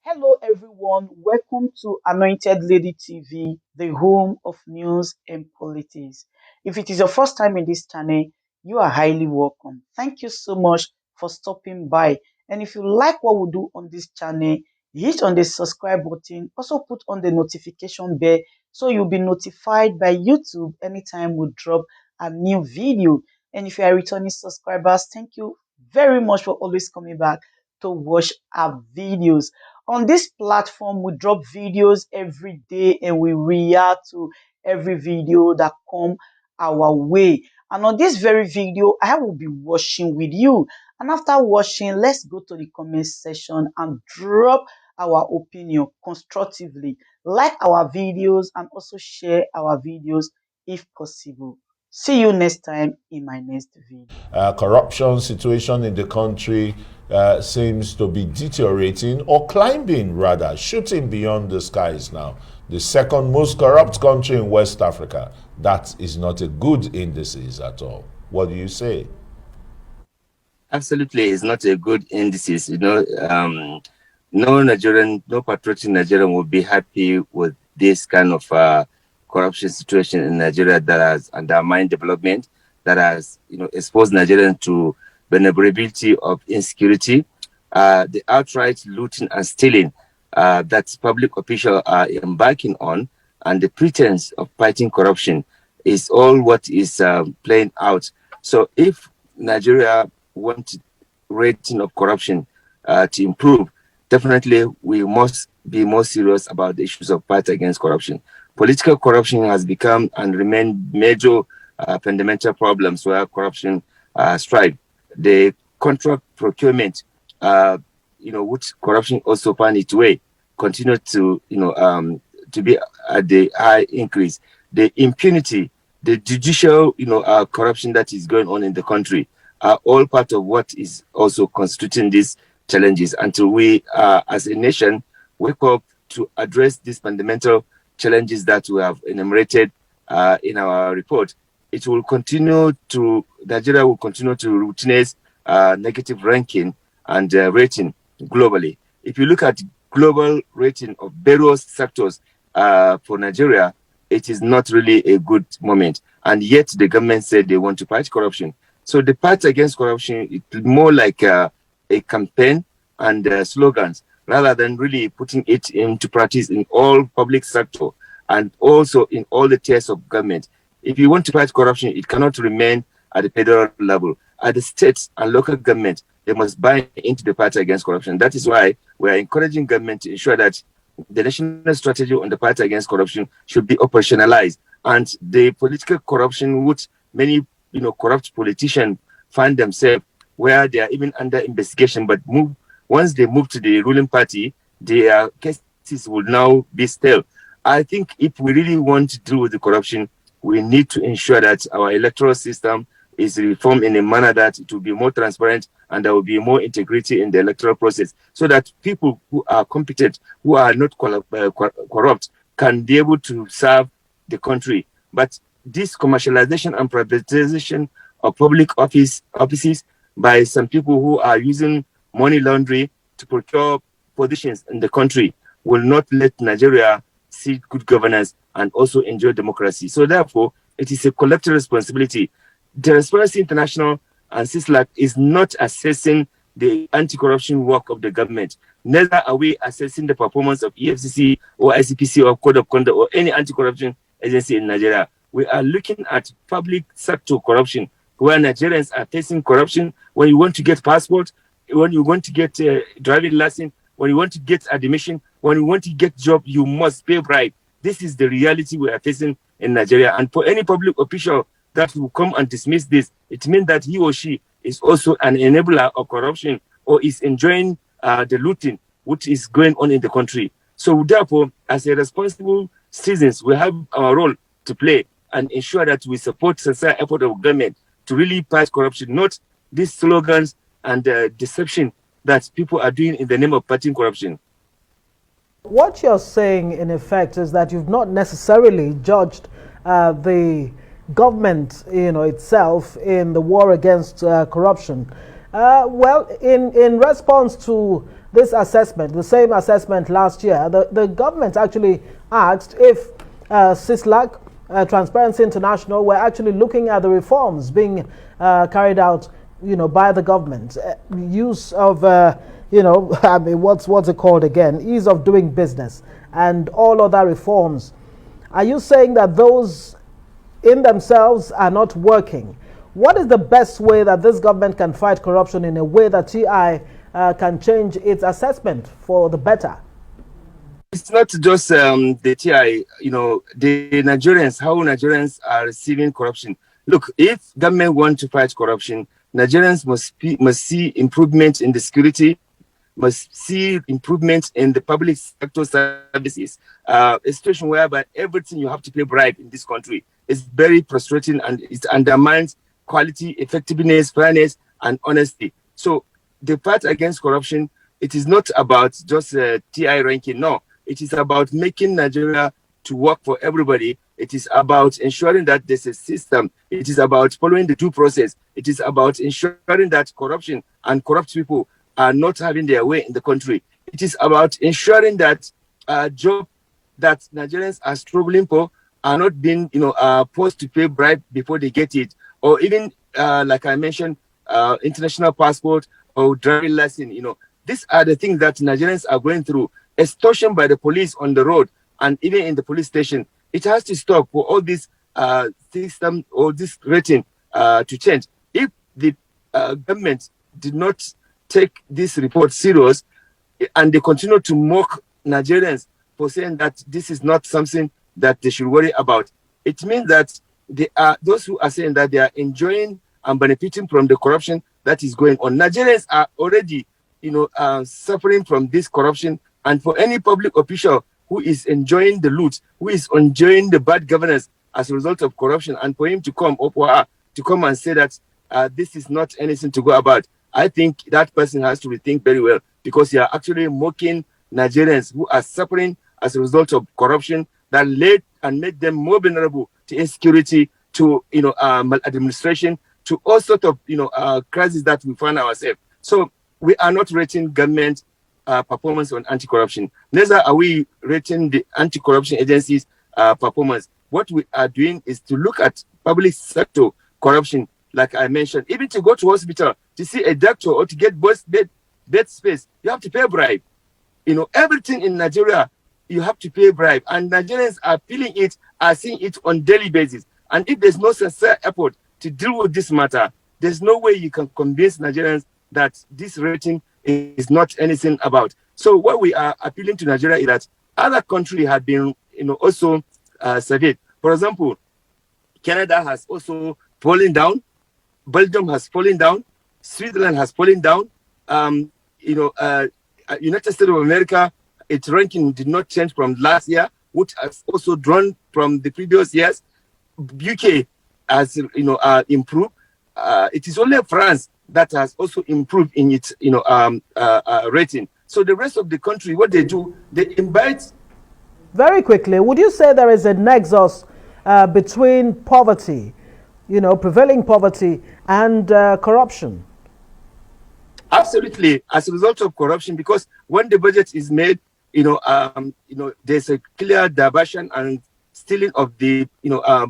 Hello, everyone. Welcome to Anointed Lady TV, the home of news and politics. If it is your first time in this channel, you are highly welcome. Thank you so much for stopping by. And if you like what we do on this channel, hit on the subscribe button. Also put on the notification bell so you'll be notified by YouTube anytime we drop a new video. And if you are returning subscribers, thank you very much for always coming back to watch our videos. On this platform, we drop videos every day and we react to every video that come our way. And on this very video, I will be watching with you. And after watching, let's go to the comment section and drop our opinion constructively. Like our videos and also share our videos if possible. See you next time in my next video. Corruption situation in the country seems to be deteriorating or climbing, rather, shooting beyond the skies now. The second most corrupt country in West Africa. That is not a good indices at all. What do you say? Absolutely, it's not a good indices. No Nigerian, no patriotic Nigerian will be happy with this kind of corruption situation in Nigeria that has undermined development, that has exposed Nigerians to vulnerability of insecurity, the outright looting and stealing that public officials are embarking on, and the pretense of fighting corruption is all what is playing out. So if Nigeria wants rating of corruption to improve, definitely we must be more serious about the issues of fight against corruption. Political corruption has become and remain major fundamental problems where corruption strive. The contract procurement, which corruption also found its way, continue to be at the high increase. The impunity, the judicial corruption that is going on in the country are all part of what is also constituting these challenges. Until we, as a nation, wake up to address these fundamental challenges that we have enumerated in our report, Nigeria will continue to routinize negative ranking and rating globally. If you look at global rating of various sectors for Nigeria, it is not really a good moment. And yet the government said they want to fight corruption. So the fight against corruption is more like a campaign and slogans, rather than really putting it into practice in all public sector and also in all the tiers of government. If you want to fight corruption, it cannot remain at the federal level. At the states and local government, they must buy into the fight against corruption. That is why we are encouraging government to ensure that the national strategy on the fight against corruption should be operationalized. And the political corruption, which many corrupt politicians find themselves, where they are even under investigation, but once they move to the ruling party, their cases will now be stale. I think if we really want to deal with the corruption, we need to ensure that our electoral system is reformed in a manner that it will be more transparent and there will be more integrity in the electoral process, so that people who are competent, who are not corrupt, can be able to serve the country. But this commercialization and privatization of public offices by some people who are using money laundering to procure positions in the country will not let Nigeria see good governance and also enjoy democracy. So therefore, it is a collective responsibility. The Transparency International and CISLAC is not assessing the anti-corruption work of the government. Neither are we assessing the performance of EFCC or ICPC or Code of Conduct or any anti-corruption agency in Nigeria. We are looking at public sector corruption, where Nigerians are facing corruption. When you want to get passport, when you want to get driving license, when you want to get admission, when you want to get job, you must pay bribe. This is the reality we are facing in Nigeria. And for any public official that will come and dismiss this, it means that he or she is also an enabler of corruption or is enjoying the looting which is going on in the country. So therefore, as a responsible citizens, we have our role to play and ensure that we support sincere effort of government to really fight corruption, not these slogans and deception that people are doing in the name of fighting corruption. What you're saying, in effect, is that you've not necessarily judged the government, itself in the war against corruption. Well, in response to this assessment, the same assessment last year, the government actually asked if CISLAC, Transparency International, were actually looking at the reforms being carried out, by the government. Use of, I mean, what's it called again? Ease of doing business and all other reforms. Are you saying that those in themselves are not working? What is the best way that this government can fight corruption in a way that TI can change its assessment for the better? It's not just the TI, the Nigerians, how Nigerians are receiving corruption. Look, if government want to fight corruption, Nigerians must see improvement in the security, must see improvement in the public sector services. A situation whereby everything you have to pay bribe in this country is very frustrating, and it undermines quality, effectiveness, fairness, and honesty. So the fight against corruption, it is not about just TI ranking. No, it is about making Nigeria to work for everybody. It is about ensuring that there's a system. It is about following the due process. It is about ensuring that corruption and corrupt people are not having their way in the country. It is about ensuring that jobs that Nigerians are struggling for are not being, forced to pay bribe before they get it, or even, like I mentioned, international passport or driving license. These are the things that Nigerians are going through. Extortion by the police on the road and even in the police station. It has to stop for all this system or this rating to change. If the government did not take this report serious and they continue to mock Nigerians for saying that this is not something that they should worry about, it means that they are those who are saying that they are enjoying and benefiting from the corruption that is going on. Nigerians are already, suffering from this corruption, and for any public official who is enjoying the loot, who is enjoying the bad governance as a result of corruption, and for him to come up or her to come and say that this is not anything to go about, I think that person has to rethink very well, because you are actually mocking Nigerians who are suffering as a result of corruption that led and made them more vulnerable to insecurity, to maladministration, to all sorts of crises that we find ourselves. So we are not rating government performance on anti-corruption. Neither are we rating the anti-corruption agencies' performance. What we are doing is to look at public sector corruption, like I mentioned. Even to go to hospital to see a doctor or to get bed space, you have to pay bribe. Everything in Nigeria, you have to pay bribe, and Nigerians are feeling it, are seeing it on daily basis. And if there's no sincere effort to deal with this matter, there's no way you can convince Nigerians that this rating is not anything about. So what we are appealing to Nigeria is that other countries have been, also surveyed. For example, Canada has also fallen down. Belgium has fallen down. Switzerland has fallen down. United States of America, its ranking did not change from last year, which has also drawn from the previous years. UK has, improved. It is only France that has also improved in its, rating. So the rest of the country, what they do, they invite. Very quickly, would you say there is a nexus between poverty, prevailing poverty, and corruption? Absolutely, as a result of corruption, because when the budget is made, there's a clear diversion and stealing of the,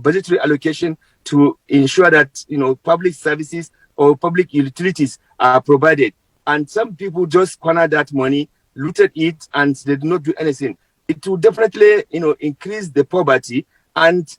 budgetary allocation to ensure that, public services or public utilities are provided. And some people just corner that money, looted it, and they do not do anything. It will definitely, increase the poverty, and,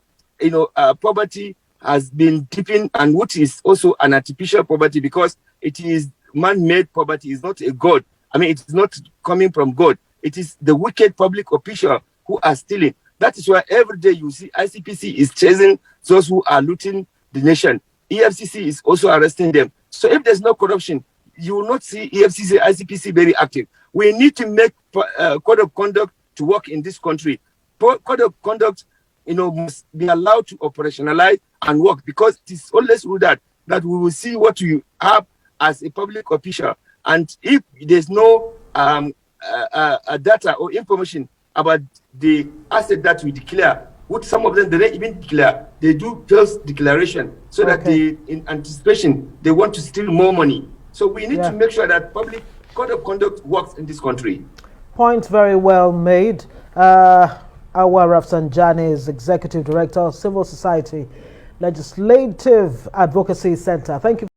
poverty has been deepened, and which is also an artificial poverty, because it is man-made poverty. Is not a God. I mean, it is not coming from God. It is the wicked public official who are stealing. That is why every day you see ICPC is chasing those who are looting the nation. EFCC is also arresting them. So if there's no corruption, you will not see EFCC, ICPC very active. We need to make code of conduct to work in this country. Code of conduct, must be allowed to operationalize and work, because it is always through that we will see what you have as a public official. And if there's no data or information about the asset that we declare, which some of them they don't even declare, they do false declaration, so that they, in anticipation, they want to steal more money. So we need to make sure that public code of conduct works in this country. Point very well made. Awa Rafsanjani is Executive Director, Civil Society Legislative Advocacy Center. Thank you.